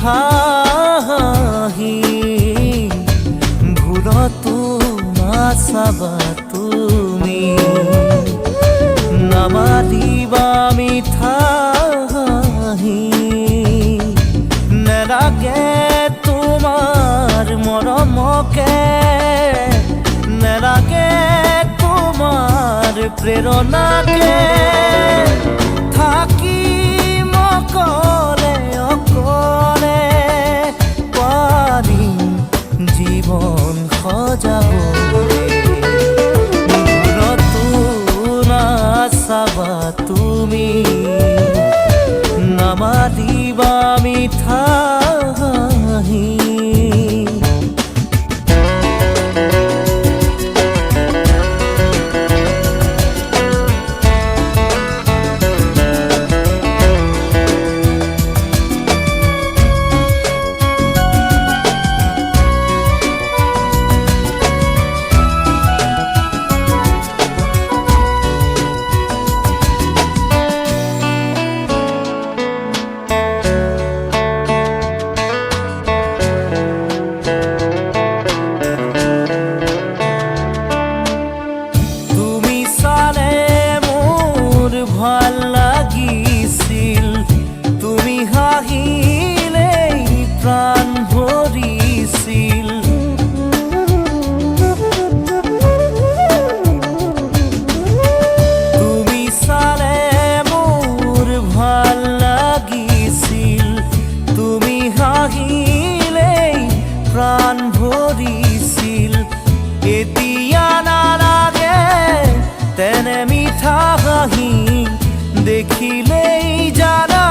মিঠা হাঁহি ভুলতো নাচাবা তুমি নামাৰিবা মিঠা হাঁহি নেলাগে তোমাৰ মৰমকে নেলাগে তোমাৰ প্ৰেৰণাকে থাকিম অকলে অকলে পাৰিম জীৱন সজাবলৈ দূৰতো নাচাবা তুমি নামাৰিবা মিঠা হাঁহি ভাল লাগিছিল তুমি হাঁহিলেই প্ৰাণ ভৰিছিল তুমি চালে মোৰ ভাল লাগিছিল তুমি হাঁহিলেই প্ৰাণ ভৰিছিল এতিয়া নালাগে তেনে মিঠা হাঁহি দেখিলেই জানা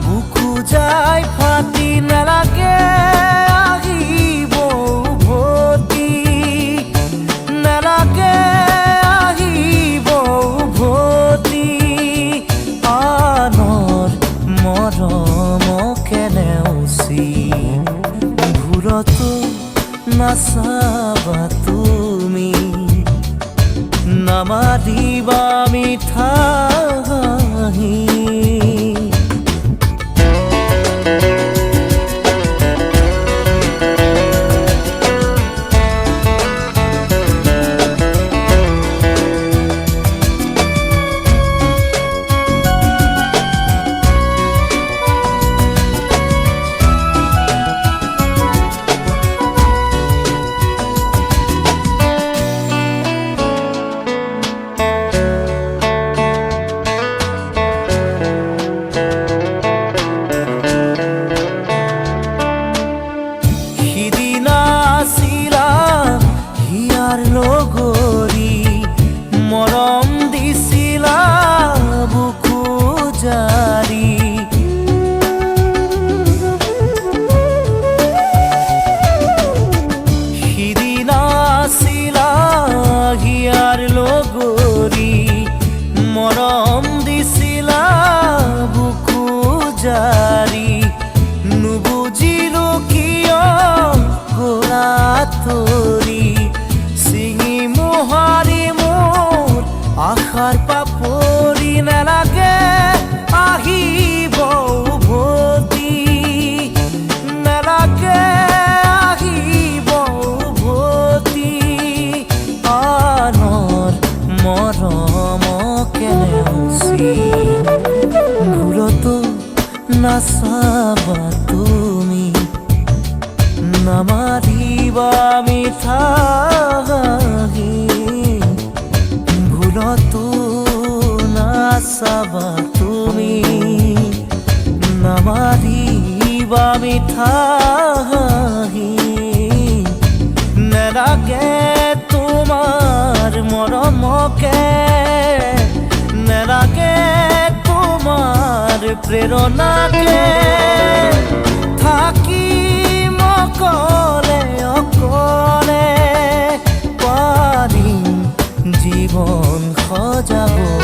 বুকু যায় ফাটি নেলাগে আহিব উভতি নেলাগে আহিব উভতি আনৰ মৰমকে নেওচি ঘূৰতো নাচাবা তুমি নামাৰিবা মিঠা হাঁহি লগৰী মৰম দিছিলা বুকু জাৰি সিদিনা আছিলা হিয়াৰ লগৰী মৰম দিছিলা বুকু জাৰি নুবুজিলো কিয় গলা তৰি মোহাৰি মোৰ আশাৰ পাপৰি নেলাগে আহিব উভতি নেলাগে আহিব উভতি আনৰ মৰমকে নেওচি ভুলতো নাচাবা তুমি নামাৰিবা মিঠা হাঁহি ভুলতো নাচাবা তুমি নামাৰিবা মিঠা হাঁহি নেলাগে তোমাৰ মৰমকে নেলাগে তোমাৰ প্ৰেৰণাকে থাকিম অকলে অকলে পাৰিম জীৱন সজাব